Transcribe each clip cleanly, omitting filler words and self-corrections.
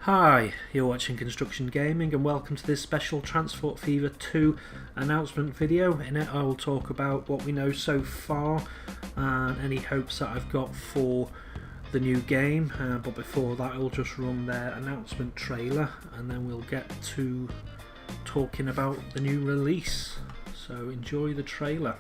Hi, you're watching Construction Gaming and welcome to this special Transport Fever 2 announcement video. In it I will talk about what we know so far and any hopes that I've got for the new game, but before that I'll just run their announcement trailer and then we'll get to talking about the new release. So enjoy the trailer.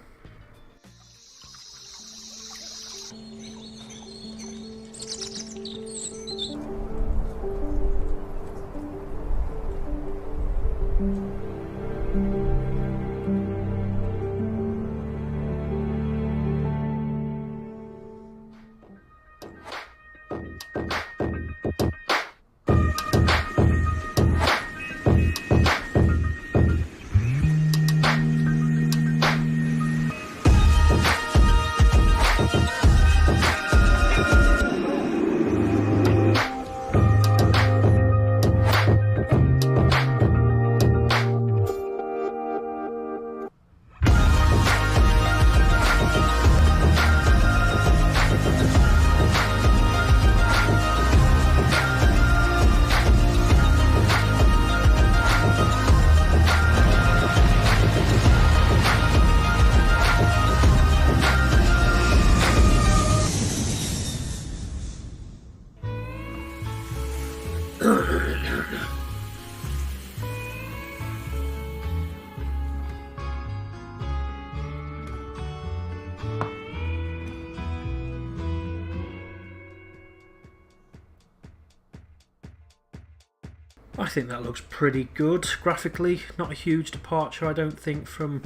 I think that looks pretty good graphically, not a huge departure I don't think from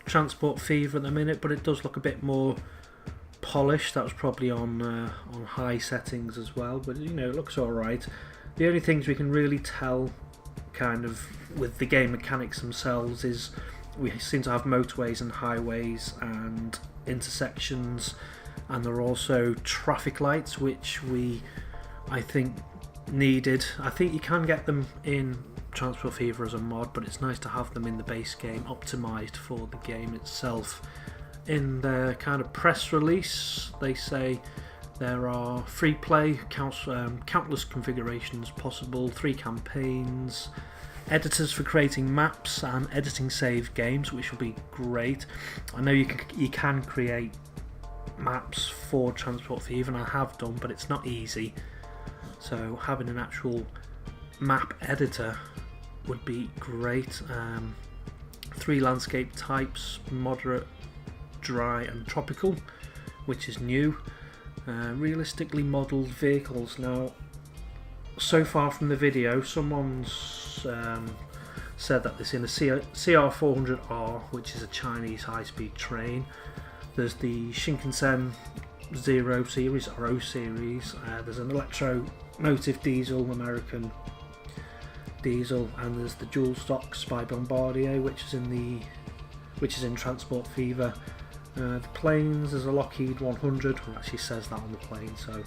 Transport Fever at the minute, but it does look a bit more polished. That was probably on high settings as well, but you know, it looks alright. The only things we can really tell kind of with the game mechanics themselves is we seem to have motorways and highways and intersections, and there are also traffic lights which I think needed. I think you can get them in Transport Fever as a mod, but it's nice to have them in the base game optimised for the game itself. In their kind of press release they say there are free play, countless configurations possible, 3 campaigns, editors for creating maps and editing saved games, which will be great. I know you can create maps for Transport Fever, and I have done, but it's not easy. So having an actual map editor would be great. 3 landscape types, moderate, dry and tropical, which is new. Realistically modelled vehicles. Now, so far from the video, someone's said that this in a CR400R, which is a Chinese high-speed train. There's the Shinkansen Zero series or O series. There's an electromotive diesel, American diesel, and there's the dual stock Spy Bombardier, which is in Transport Fever. The planes, there's a Lockheed 100, who actually says that on the plane, so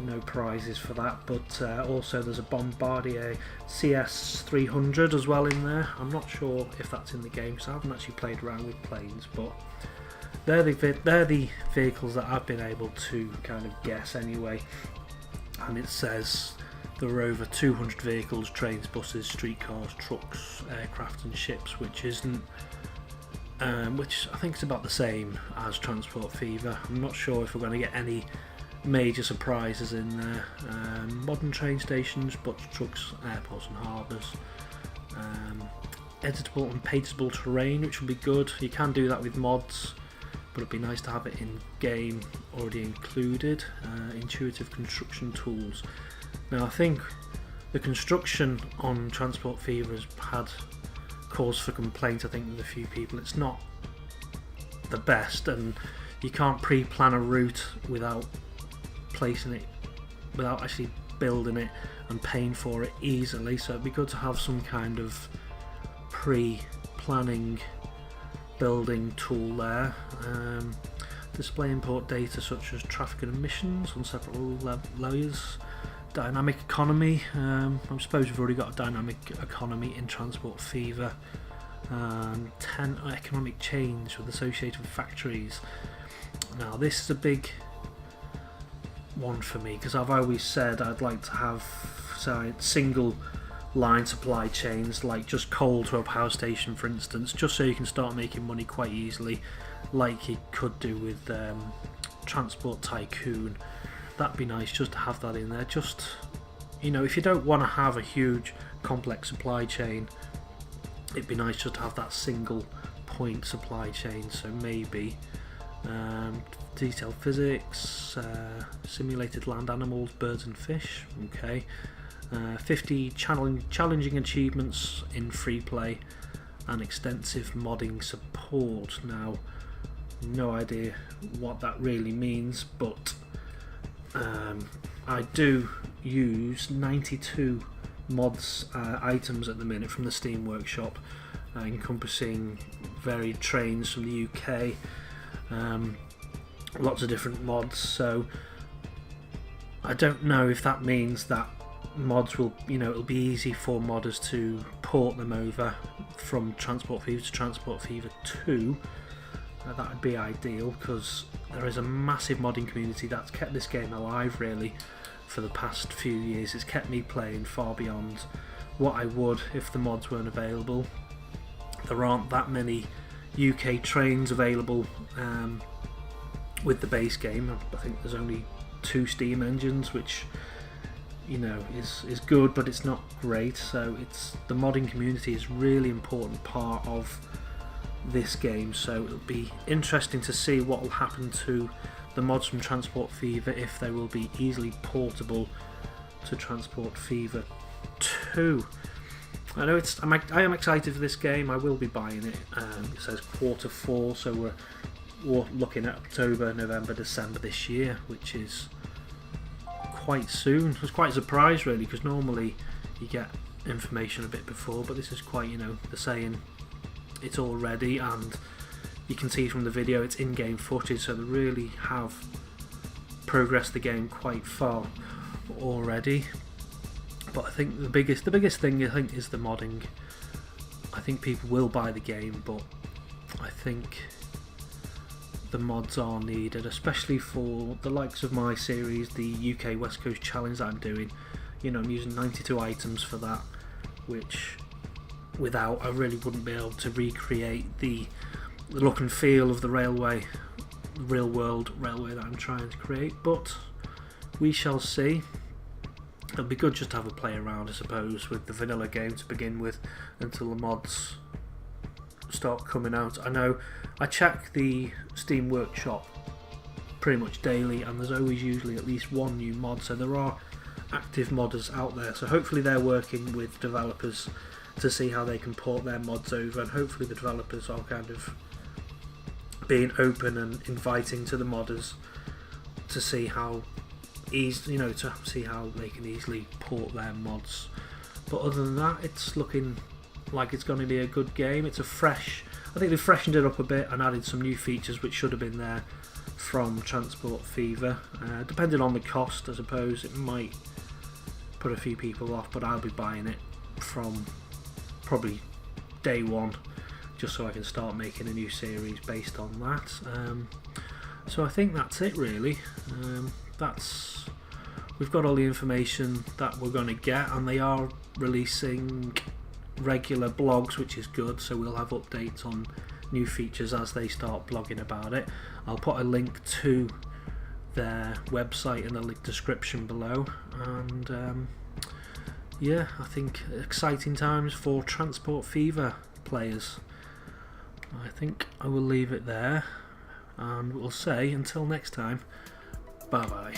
no prizes for that. But also there's a Bombardier CS300 as well in there. I'm not sure if that's in the game, so I haven't actually played around with planes, but they're the vehicles that I've been able to kind of guess anyway. And it says there are over 200 vehicles, trains, buses, streetcars, trucks, aircraft and ships, which isn't which I think is about the same as Transport Fever. I'm not sure if we're going to get any major surprises in there. Modern train stations, bus trucks, airports and harbours. Editable and paintable terrain, which will be good. You can do that with mods, but it'd be nice to have it in game already included. Intuitive construction tools. Now I think the construction on Transport Fever has had cause for complaint. I think with a few people it's not the best, and you can't pre-plan a route without placing it, without actually building it and paying for it easily, so it'd be good to have some kind of pre-planning building tool there. Display import data such as traffic and emissions on separate layers. Dynamic economy. I suppose we've already got a dynamic economy in Transport Fever. 10 economic change with associated factories. Now this is a big one for me because I've always said I'd like to have single line supply chains, like just coal to a power station, for instance, just so you can start making money quite easily, like you could do with Transport Tycoon. That'd be nice just to have that in there. Just, you know, if you don't want to have a huge complex supply chain, it'd be nice just to have that single point supply chain. So maybe detailed physics, simulated land animals, birds and fish. Okay, 50 challenging achievements in free play and extensive modding support. Now, no idea what that really means, but I do use 92 mods items at the minute from the Steam Workshop, encompassing varied trains from the UK, lots of different mods. So I don't know if that means that mods will, you know, it'll be easy for modders to port them over from Transport Fever to Transport Fever 2. That would be ideal, because there is a massive modding community that's kept this game alive really for the past few years. It's kept me playing far beyond what I would if the mods weren't available. There aren't that many UK trains available with the base game. I think there's only 2 Steam engines, which, you know, is good, but it's not great. So the modding community is really important part of this game. So it'll be interesting to see what will happen to the mods from Transport Fever, if they will be easily portable to Transport Fever 2. I know I am excited for this game. I will be buying it. It says Q4, so we're looking at October, November, December this year, which is quite soon. I was quite surprised really, because normally you get information a bit before, but this is quite, you know, they're saying it's all ready, and you can see from the video it's in-game footage, so they really have progressed the game quite far already. But I think the biggest thing, I think, is the modding. I think people will buy the game, but I think the mods are needed, especially for the likes of my series, the UK West Coast Challenge that I'm doing. You know, I'm using 92 items for that, which without, I really wouldn't be able to recreate the look and feel of the railway, real world railway that I'm trying to create. But we shall see. It'll be good just to have a play around, I suppose, with the vanilla game to begin with, until the mods start coming out. I know I check the Steam Workshop pretty much daily, and there's always usually at least one new mod, so there are active modders out there. So hopefully they're working with developers to see how they can port their mods over, and hopefully the developers are kind of being open and inviting to the modders to see how easy, you know, to see how they can easily port their mods. But other than that, it's looking like it's going to be a good game. It's a fresh, I think they freshened it up a bit and added some new features which should have been there from Transport Fever. Depending on the cost, I suppose it might put a few people off, but I'll be buying it from probably day one, just so I can start making a new series based on that. So I think that's it really. We've got all the information that we're going to get, and they are releasing regular blogs, which is good, so we'll have updates on new features as they start blogging about it. I'll put a link to their website in the link description below, and yeah, I think exciting times for Transport Fever players. I think I will leave it there, and we'll say until next time, bye bye.